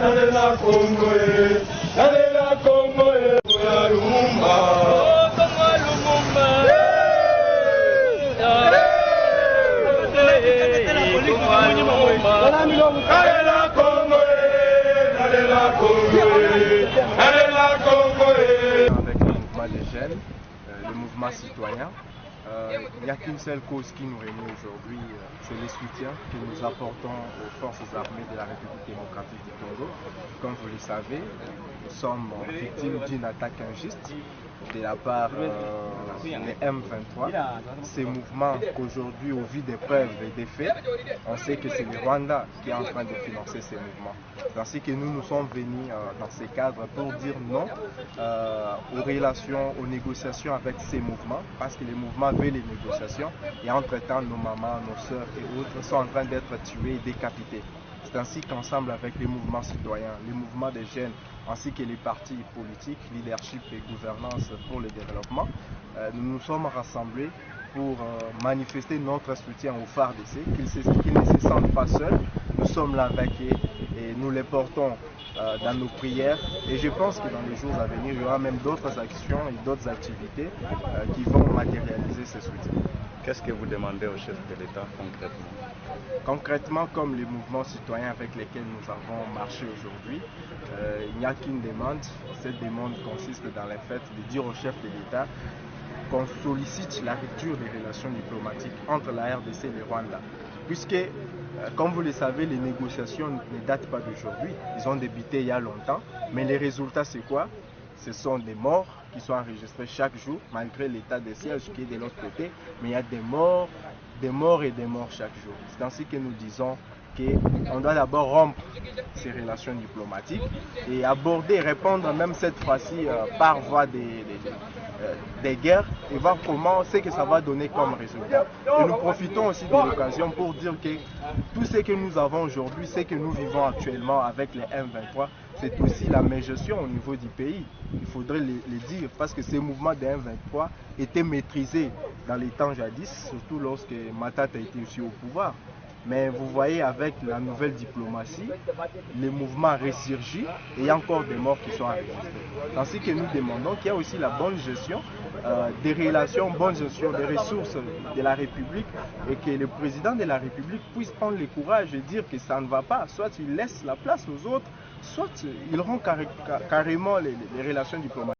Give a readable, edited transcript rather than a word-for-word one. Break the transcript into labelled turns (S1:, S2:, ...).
S1: Avec le mouvement des jeunes, le mouvement citoyen, il n'y a qu'une seule cause qui nous réunit aujourd'hui, c'est le soutien que nous apportons aux forces armées de la République démocratique du Congo. Comme vous le savez, nous sommes victimes d'une attaque injuste de la part des M23. Ces mouvements qu'aujourd'hui, au vu des preuves et des faits, on sait que c'est le Rwanda qui est en train de financer ces mouvements. C'est ainsi que nous sommes venus dans ces cadres pour dire non aux relations, aux négociations avec ces mouvements, parce que les mouvements veulent les négociations et entre-temps, nos mamans, nos sœurs et autres sont en train d'être tuées et décapitées. C'est ainsi qu'ensemble avec les mouvements citoyens, les mouvements des jeunes, ainsi que les partis politiques, leadership et gouvernance pour le développement, nous nous sommes rassemblés pour manifester notre soutien aux FARDC, qu'ils ne se sentent pas seuls. Nous sommes là avec eux et nous les portons dans nos prières. Et je pense que dans les jours à venir, il y aura même d'autres actions et d'autres activités qui vont matérialiser ce soutien.
S2: Qu'est-ce que vous demandez au chef de l'État concrètement?
S1: Concrètement, comme les mouvements citoyens avec lesquels nous avons marché aujourd'hui, il n'y a qu'une demande. Cette demande consiste dans le fait de dire au chef de l'État qu'on sollicite la rupture des relations diplomatiques entre la RDC et le Rwanda. Puisque, comme vous le savez, les négociations ne datent pas d'aujourd'hui. Ils ont débuté il y a longtemps. Mais les résultats, c'est quoi? Ce sont des morts qui sont enregistrés chaque jour, malgré l'état de siège qui est de l'autre côté. Mais il y a des morts et des morts chaque jour. C'est ainsi que nous disons qu'on doit d'abord rompre ces relations diplomatiques et aborder, répondre même cette fois-ci par voie des guerres et voir comment c'est que ça va donner comme résultat. Et nous profitons aussi de l'occasion pour dire que tout ce que nous avons aujourd'hui, ce que nous vivons actuellement avec les M23, c'est aussi la mégestion au niveau du pays. Il faudrait le dire parce que ces mouvements des M23 étaient maîtrisés dans les temps jadis, surtout lorsque Matata était aussi au pouvoir. Mais vous voyez, avec la nouvelle diplomatie, les mouvements ressurgissent et il y a encore des morts qui sont enregistrés. Ainsi que nous demandons qu'il y ait aussi la bonne gestion des relations, bonne gestion des ressources de la République et que le président de la République puisse prendre le courage et dire que ça ne va pas. Soit il laisse la place aux autres, soit il rompt carrément les relations diplomatiques.